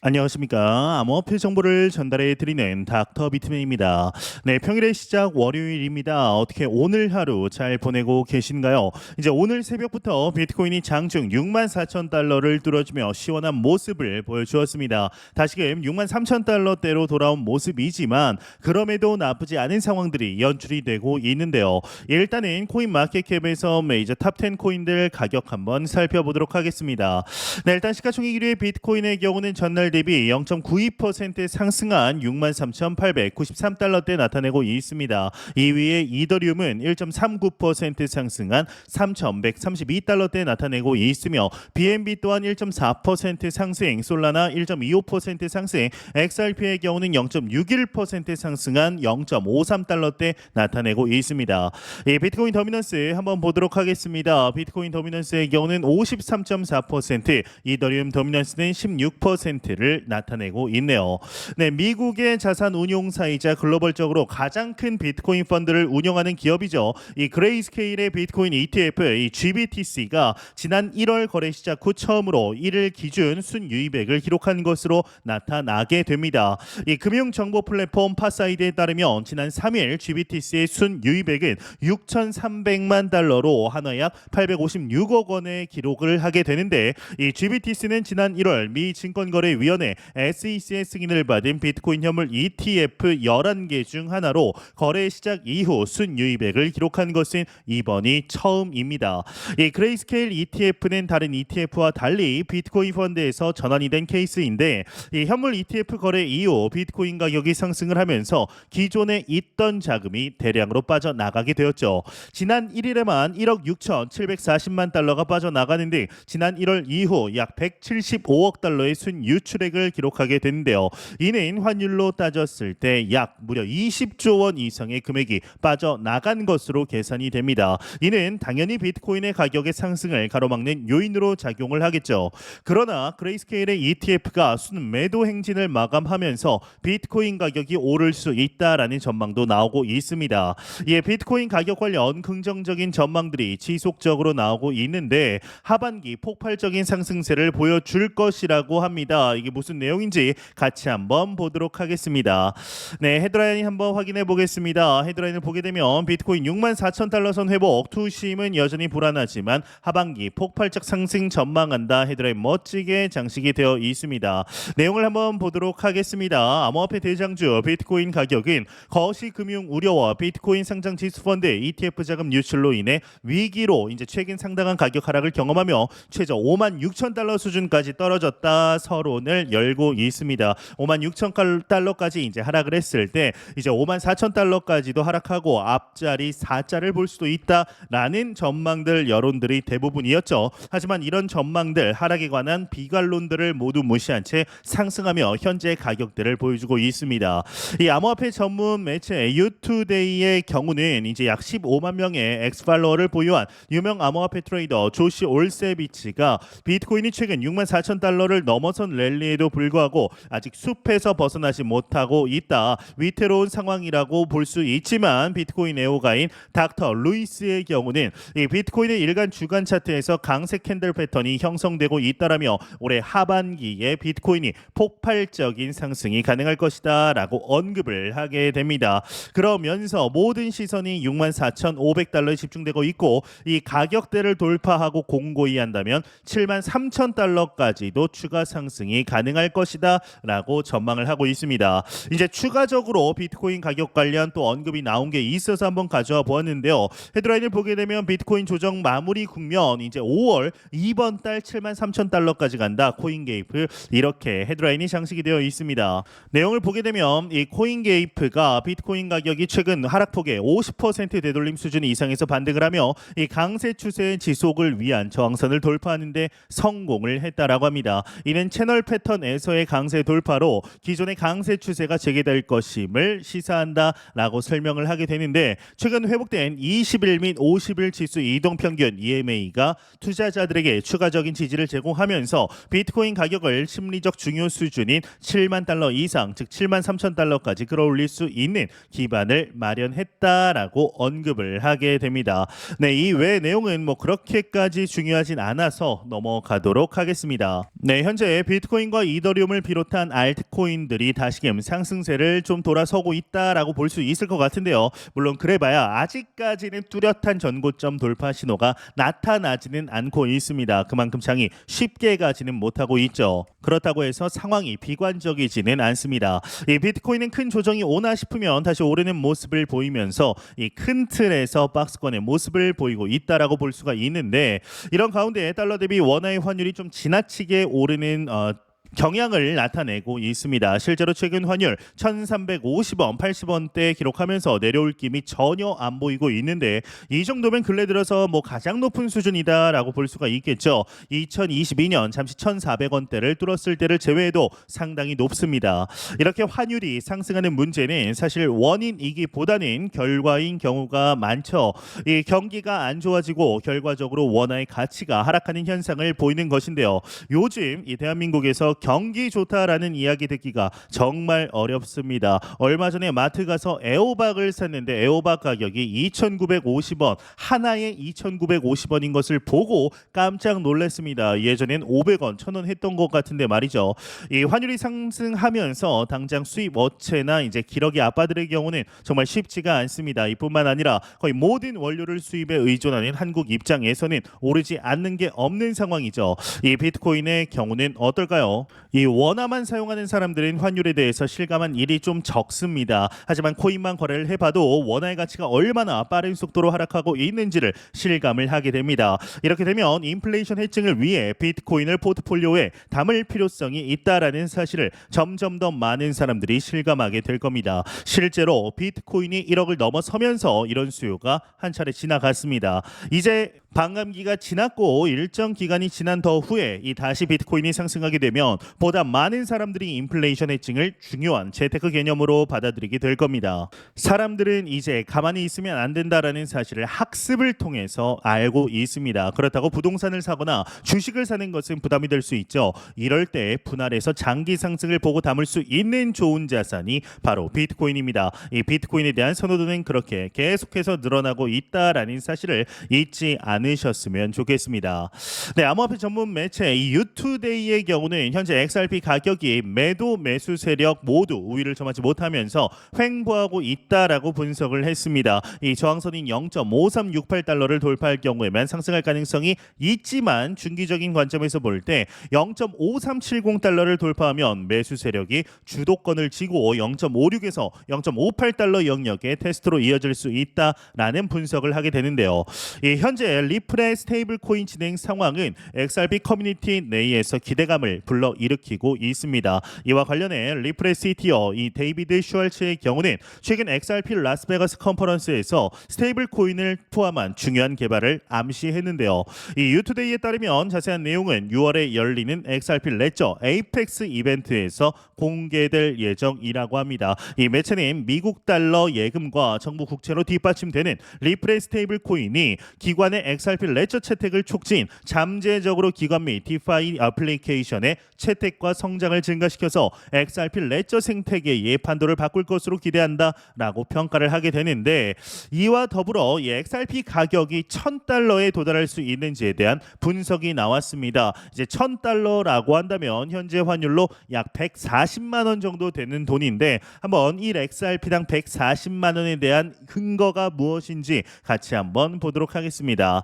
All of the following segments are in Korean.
안녕하십니까. 암호화폐 정보를 전달해 드리는 닥터 비트맨입니다. 네, 평일의 시작 월요일입니다. 어떻게 오늘 하루 잘 보내고 계신가요? 이제 오늘 새벽부터 비트코인이 장중 64,000달러를 뚫어주며 시원한 모습을 보여주었습니다. 다시금 63,000달러대로 돌아온 모습이지만 그럼에도 나쁘지 않은 상황들이 연출이 되고 있는데요. 일단은 코인 마켓캡에서 메이저 탑10 코인들 가격 한번 살펴보도록 하겠습니다. 네, 일단 시가총액 1위의 비트코인의 경우는 전날 대비 0.92% 상승한 63,893달러대 나타내고 있습니다. 2위의 이더리움은 1.39% 상승한 3,132달러대 나타내고 있으며 BNB 또한 1.4% 상승, 솔라나 1.25% 상승, XRP의 경우는 0.61% 상승한 0.53달러대 나타내고 있습니다. 이 비트코인 더미넌스 한번 보도록 하겠습니다. 비트코인 더미넌스의 경우는 53.4%, 이더리움 더미넌스는 16%를 나타내고 있네요. 네, 미국의 자산 운용사이자 글로벌적으로 가장 큰 비트코인 펀드를 운영하는 기업이죠. 이 그레이스케일의 비트코인 ETF, 이 GBTC가 지난 1월 거래 시작 후 처음으로 1일 기준 순유입액을 기록한 것으로 나타나게 됩니다. 이 금융 정보 플랫폼 파사이드에 따르면 지난 3일 GBTC의 순유입액은 6,300만 달러로 한화 약 856억 원의 기록을 하게 되는데, 이 GBTC는 지난 1월 미 증권거래위원회 SEC의 승인을 받은 비트코인 현물 ETF 11개 중 하나로 거래 시작 이후 순유입액을 기록한 것은 이번이 처음입니다. 이 그레이스케일 ETF는 다른 ETF와 달리 비트코인 펀드에서 전환이 된 케이스인데, 이 현물 ETF 거래 이후 비트코인 가격이 상승을 하면서 기존에 있던 자금이 대량으로 빠져나가게 되었죠. 지난 1일에만 1억 6,740만 달러가 빠져나가는 등 지난 1월 이후 약 175억 달러의 순유출액을 기록하게 되는데요. 이는 환율로 따졌을 때 약 무려 20조 원 이상의 금액이 빠져나간 것으로 계산이 됩니다. 이는 당연히 비트코인의 가격의 상승을 가로막는 요인으로 작용을 하겠죠. 그러나 그레이스케일의 ETF가 순매도 행진을 마감하면서 비트코인 가격이 오를 수 있다라는 전망도 나오고 있습니다. 이에 비트코인 가격 관련 긍정적인 전망들이 지속적으로 나오고 있는데 하반기 폭발적인 상승세를 보여줄 것이라고 합니다. 이게 무슨 내용인지 같이 한번 보도록 하겠습니다. 네, 헤드라인 한번 확인해 보겠습니다. 헤드라인을 보게 되면 비트코인 64,000달러 선 회복, 투심은 여전히 불안하지만 하반기 폭발적 상승 전망한다. 헤드라인 멋지게 장식이 되어 있습니다. 내용을 한번 보도록 하겠습니다. 암호화폐 대장주 비트코인 가격은 거시금융 우려와 비트코인 상장 지수펀드 ETF 자금 유출로 인해 위기로 이제 최근 상당한 가격 하락을 경험하며 최저 56,000달러 수준까지 떨어졌다 서론을 열고 있습니다. 56,000달러까지 이제 하락을 했을 때 이제 54,000달러까지도 하락하고 앞자리 4자를 볼 수도 있다라는 전망들 여론들이 대부분이었죠. 하지만 이런 전망들 하락에 관한 비관론들을 모두 무시한 채 상승하며 현재 가격대를 보여주고 있습니다. 이 암호화폐 전문 매체 유투데이의 경우는 이제 약 15만 명의 엑스팔로워를 보유한 유명 암호화폐 트레이더 조시 올세비치가 비트코인이 최근 64,000달러를 넘어선 랠리에도 불구하고 아직 숲에서 벗어나지 못하고 있다. 위태로운 상황이라고 볼 수 있지만 비트코인 애호가인 닥터 루이스의 경우는 이 비트코인의 일간 주간 차트에서 강세 캔들 패턴이 형성되고 있다라며 올해 하반기에 비트코인이 폭발적인 상승이 가능할 것이다 라고 언급을 하게 됩니다. 그러면서 모든 시선이 64,500달러에 집중되고 있고 이 가격대를 돌파하고 공고히 한다면 73,000달러까지도 추가 상승이 가능할 것이다 라고 전망을 하고 있습니다. 이제 추가적으로 비트코인 가격 관련 또 언급이 나온 게 있어서 한번 가져와 보았는데요. 헤드라인을 보게 되면 비트코인 조정 마무리 국면 이제 5월 이번 달 73,000달러까지 간다. 코인게이프 이렇게 헤드라인이 장식이 되어 있습니다. 내용을 보게 되면 이 코인게이프가 비트코인 가격이 최근 하락폭의 50% 되돌림 수준 이상에서 반등을 하며 이 강세 추세의 지속을 위한 저항선을 돌파하는 데 성공을 했다라고 합니다. 이는 채널 패턴에서의 강세 돌파로 기존의 강세 추세가 재개될 것임을 시사한다라고 설명을 하게 되는데, 최근 회복된 20일 및 50일 지수 이동평균 EMA가 투자자들에게 추가적인 지지를 제공하면서 비트코인 가격을 심리적 중요 수준인 7만 달러 이상, 즉 7만 3천 달러까지 끌어올릴 수 있는 기반을 마련했다라고 언급을 하게 됩니다. 네, 이 외 내용은 뭐 그렇게까지 중요하진 않아서 넘어가도록 하겠습니다. 네, 현재 비트코인 비트코인과 이더리움을 비롯한 알트코인들이 다시금 상승세를 좀 돌아서고 있다라고 볼 수 있을 것 같은데요. 물론 그래봐야 아직까지는 뚜렷한 전고점 돌파 신호가 나타나지는 않고 있습니다. 그만큼 장이 쉽게 가지는 못하고 있죠. 그렇다고 해서 상황이 비관적이지는 않습니다. 이 비트코인은 큰 조정이 오나 싶으면 다시 오르는 모습을 보이면서 이 큰 틀에서 박스권의 모습을 보이고 있다라고 볼 수가 있는데, 이런 가운데 달러 대비 원화의 환율이 좀 지나치게 오르는 경향을 나타내고 있습니다. 실제로 최근 환율 1,350원, 80원대 기록하면서 내려올 김이 전혀 안 보이고 있는데, 이 정도면 근래 들어서 가장 높은 수준이다라고 볼 수가 있겠죠. 2022년 잠시 1,400원대를 뚫었을 때를 제외해도 상당히 높습니다. 이렇게 환율이 상승하는 문제는 사실 원인이기보다는 결과인 경우가 많죠. 이 경기가 안 좋아지고 결과적으로 원화의 가치가 하락하는 현상을 보이는 것인데요. 요즘 이 대한민국에서 경기 좋다라는 이야기 듣기가 정말 어렵습니다. 얼마 전에 마트 가서 애호박을 샀는데 애호박 가격이 2,950원, 하나에 2,950원인 것을 보고 깜짝 놀랐습니다. 예전엔 500원, 1,000원 했던 것 같은데 말이죠. 이 환율이 상승하면서 당장 수입 업체나 이제 기러기 아빠들의 경우는 정말 쉽지가 않습니다. 이뿐만 아니라 거의 모든 원료를 수입에 의존하는 한국 입장에서는 오르지 않는 게 없는 상황이죠. 이 비트코인의 경우는 어떨까요? 이 원화만 사용하는 사람들은 환율에 대해서 실감한 일이 좀 적습니다. 하지만 코인만 거래를 해봐도 원화의 가치가 얼마나 빠른 속도로 하락하고 있는지를 실감을 하게 됩니다. 이렇게 되면 인플레이션 해증을 위해 비트코인을 포트폴리오에 담을 필요성이 있다라는 사실을 점점 더 많은 사람들이 실감하게 될 겁니다. 실제로 비트코인이 1억을 넘어서면서 이런 수요가 한 차례 지나갔습니다. 이제 반감기가 지났고 일정 기간이 지난 더 후에 이 다시 비트코인이 상승하게 되면 보다 많은 사람들이 인플레이션 해증을 중요한 재테크 개념으로 받아들이게 될 겁니다. 사람들은 이제 가만히 있으면 안 된다라는 사실을 학습을 통해서 알고 있습니다. 그렇다고 부동산을 사거나 주식을 사는 것은 부담이 될 수 있죠. 이럴 때 분할해서 장기 상승을 보고 담을 수 있는 좋은 자산이 바로 비트코인입니다. 이 비트코인에 대한 선호도는 그렇게 계속해서 늘어나고 있다라는 사실을 잊지 않으셨으면 좋겠습니다. 네, 암호화폐 전문 매체 이 유투데이의 경우는 현재 XRP 가격이 매도 매수 세력 모두 우위를 점하지 못하면서 횡보하고 있다라고 분석을 했습니다. 이 저항선인 0.5368달러를 돌파할 경우에만 상승할 가능성이 있지만 중기적인 관점에서 볼 때 0.5370달러를 돌파하면 매수 세력이 주도권을 쥐고 0.56에서 0.58달러 영역의 테스트로 이어질 수 있다라는 분석을 하게 되는데요. 이 현재 리플의 스테이블 코인 진행 상황은 XRP 커뮤니티 내에서 기대감을 불러일으키고 있습니다. 이와 관련해 리플의 CTO 이 데이비드 슈왈츠의 경우는 최근 XRP 라스베가스 컨퍼런스에서 스테이블 코인을 포함한 중요한 개발을 암시했는데요. 이 유투데이에 따르면 자세한 내용은 6월에 열리는 XRP 레저 에이펙스 이벤트에서 공개될 예정이라고 합니다. 이 매체는 미국 달러 예금과 정부 국채로 뒷받침되는 리플의 스테이블 코인이 기관의 XRP 레저 채택을 촉진, 잠재적으로 기관 및 디파이 애플리케이션의 채택과 성장을 증가시켜서 XRP 레저 생태계의 판도를 바꿀 것으로 기대한다라고 평가를 하게 되는데, 이와 더불어 이 XRP 가격이 $1,000에 도달할 수 있는지에 대한 분석이 나왔습니다. 이제 $1,000라고 한다면 현재 환율로 약 140만 원 정도 되는 돈인데, 한번 1 XRP당 140만 원에 대한 근거가 무엇인지 같이 한번 보도록 하겠습니다.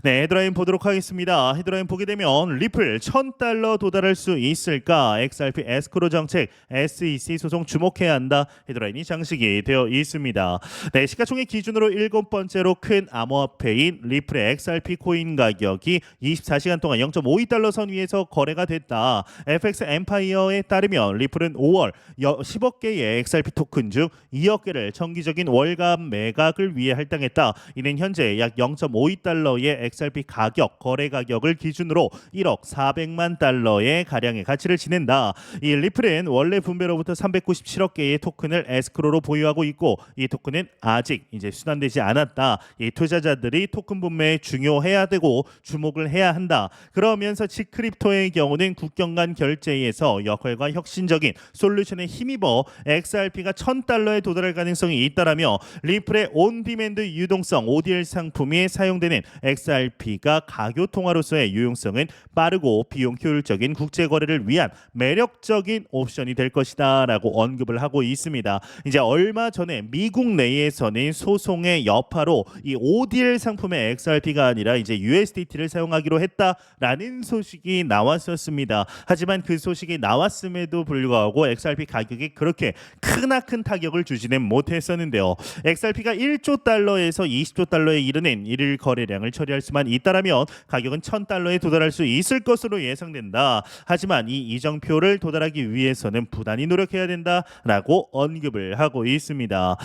네, 헤드라인 보도록 하겠습니다. 헤드라인 보게 되면 리플 $1,000 도달할 수 있을까? XRP 에스크로 정책 SEC 소송 주목해야 한다. 헤드라인이 장식이 되어 있습니다. 네, 시가총액 기준으로 7번째로 큰 암호화폐인 리플의 XRP 코인 가격이 24시간 동안 0.52달러 선 위에서 거래가 됐다. FX 엠파이어에 따르면 리플은 5월 10억 개의 XRP 토큰 중 2억 개를 정기적인 월간 매각을 위해 할당했다. 이는 현재 약 0.52달러의 XRP 가격, 거래 가격을 기준으로 1억 400만 달러의 가량의 가치를 지낸다. 이 리플은 원래 분배로부터 397억 개의 토큰을 에스크로로 보유하고 있고, 이 토큰은 아직 이제 순환되지 않았다. 이 투자자들이 토큰 분매에 중요해야 되고 주목을 해야 한다. 그러면서 치크립토의 경우는 국경 간 결제에서 역할과 혁신적인 솔루션에 힘입어 XRP가 $1,000에 도달할 가능성이 있다라며 리플의 온디맨드 유동성 ODL 상품이 사용되는 XRP가 가교 통화로서의 유용성은 빠르고 비용 효율적인 국제 거래를 위한 매력적인 옵션이 될 것이다라고 언급을 하고 있습니다. 이제 얼마 전에 미국 내에서는 소송의 여파로 이 ODL 상품의 XRP가 아니라 이제 USDT를 사용하기로 했다라는 소식이 나왔었습니다. 하지만 그 소식이 나왔음에도 불구하고 XRP 가격이 그렇게 크나큰 타격을 주지는 못했었는데요. XRP가 1조 달러에서 20조 달러에 이르는 일일 거래량을 처리할 수만 있다라면 가격은 1,000달러에 도달할 수 있을 것으로 예상된다. 하지만 이 이정표를 도달하기 위해서는 부단히 노력해야 된다라고 언급을 하고 있습니다.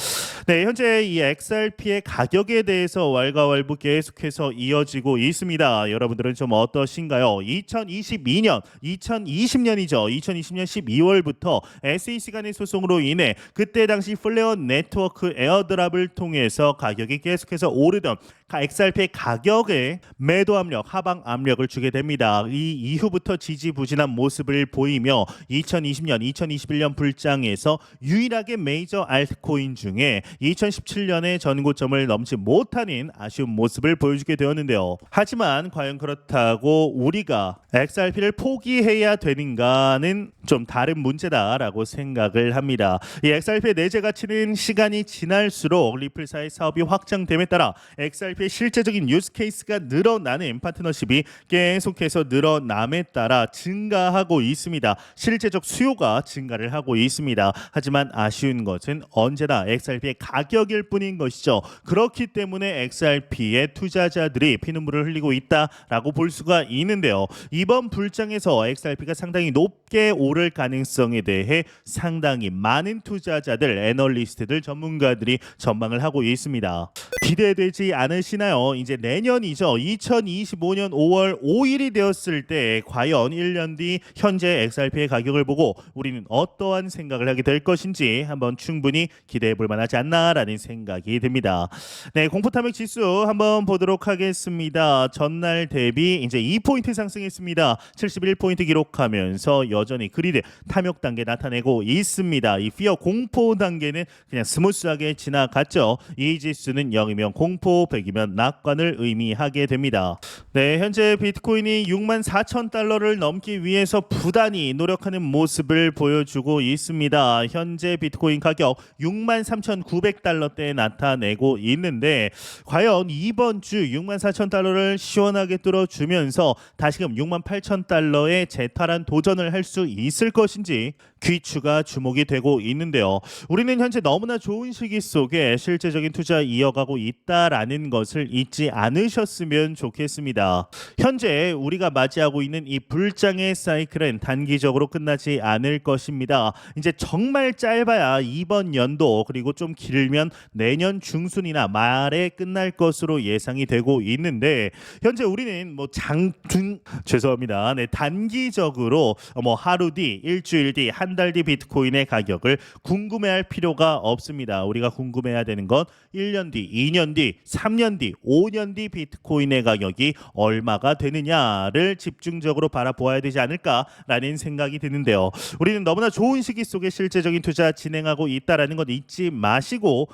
네, 현재 이 XRP의 가격에 대해서 왈가왈부 계속해서 이어지고 있습니다. 여러분들은 좀 어떠신가요? 2022년, 2020년이죠. 2020년 12월부터 SEC 간의 소송으로 인해 그때 당시 플레어 네트워크 에어드랍을 통해서 가격이 계속해서 오르던 XRP의 가격에 매도 압력, 하방 압력을 주게 됩니다. 이 이후부터 지지부진한 모습을 보이며 2020년, 2021년 불장에서 유일하게 메이저 알트코인 중에 2017년에 전고점을 넘지 못하는 아쉬운 모습을 보여주게 되었는데요. 하지만 과연 그렇다고 우리가 XRP를 포기해야 되는가는 좀 다른 문제다라고 생각을 합니다. 이 XRP의 내재 가치는 시간이 지날수록 리플사의 사업이 확장됨에 따라 XRP의 실제적인 유스 케이스가 늘어나는 파트너십이 계속해서 늘어남에 따라 증가하고 있습니다. 실제적 수요가 증가를 하고 있습니다. 하지만 아쉬운 것은 언제나 XRP의 가격일 뿐인 것이죠. 그렇기 때문에 XRP의 투자자들이 피눈물을 흘리고 있다라고 볼 수가 있는데요. 이번 불장에서 XRP가 상당히 높게 오를 가능성에 대해 상당히 많은 투자자들, 애널리스트들, 전문가들이 전망을 하고 있습니다. 기대되지 않으시나요? 이제 내년이죠. 2025년 5월 5일이 되었을 때 과연 1년 뒤 현재 XRP의 가격을 보고 우리는 어떠한 생각을 하게 될 것인지 한번 충분히 기대해 볼 만하지 않나라는 생각이 듭니다. 네, 공포탐욕 지수 한번 보도록 하겠습니다. 전날 대비 이제 2포인트 상승했습니다. 71포인트 기록하면서 여전히 그리드 탐욕 단계 나타내고 있습니다. 이 피어 공포 단계는 그냥 스무스하게 지나갔죠. 이 지수는 0이면 공포, 100이면 낙관을 의미하게 됩니다. 네, 현재 비트코인이 64,000달러를 넘기 위해서 부단히 노력하는 모습을 보여주고 있습니다. 현재 비트코인 가격 63,900달러대에 나타내고 있는데 과연 이번 주 64,000달러를 시원하게 뚫어주면서 다시금 68,000달러의 재탈환 도전을 할 수 있을 것인지 귀추가 주목이 되고 있는데요. 우리는 현재 너무나 좋은 시기 속에 실제적인 투자 이어가고 있다라는 것을 잊지 않으셨으면 좋겠습니다. 현재 우리가 맞이하고 있는 이 불장의 사이클은 단기적으로 끝나지 않을 것입니다. 이제 정말 짧아야 이번 연도 그리고 좀 길면 내년 중순이나 말에 끝날 것으로 예상이 되고 있는데 현재 우리는 죄송합니다. 네, 단기적으로 하루 뒤, 일주일 뒤, 한 달 뒤 비트코인의 가격을 궁금해할 필요가 없습니다. 우리가 궁금해야 되는 건 1년 뒤, 2년 뒤, 3년 뒤, 5년 뒤 비트코인의 가격이 얼마가 되느냐를 집중적으로 바라보아야 되지 않을까라는 생각이 드는데요. 우리는 너무나 좋은 시기 속에 실제적인 투자 진행하고 있다라는 것 잊지 마시고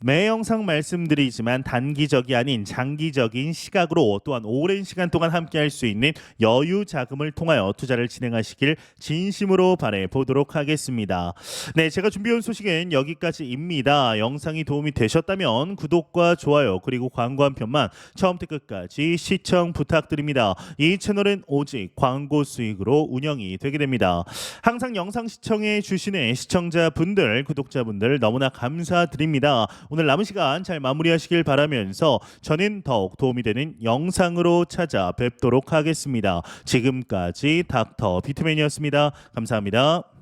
매 영상 말씀드리지만 단기적이 아닌 장기적인 시각으로 또한 오랜 시간 동안 함께할 수 있는 여유 자금을 통하여 투자를 진행하시길 진심으로 바라보도록 하겠습니다. 네, 제가 준비해온 소식은 여기까지입니다. 영상이 도움이 되셨다면 구독과 좋아요 그리고 광고 한 편만 처음부터 끝까지 시청 부탁드립니다. 이 채널은 오직 광고 수익으로 운영이 되게 됩니다. 항상 영상 시청해 주시는 시청자분들, 구독자분들 너무나 감사드립니다. 오늘 남은 시간 잘 마무리하시길 바라면서 저는 더욱 도움이 되는 영상으로 찾아뵙도록 하겠습니다. 지금까지 닥터 비트맨이었습니다. 감사합니다.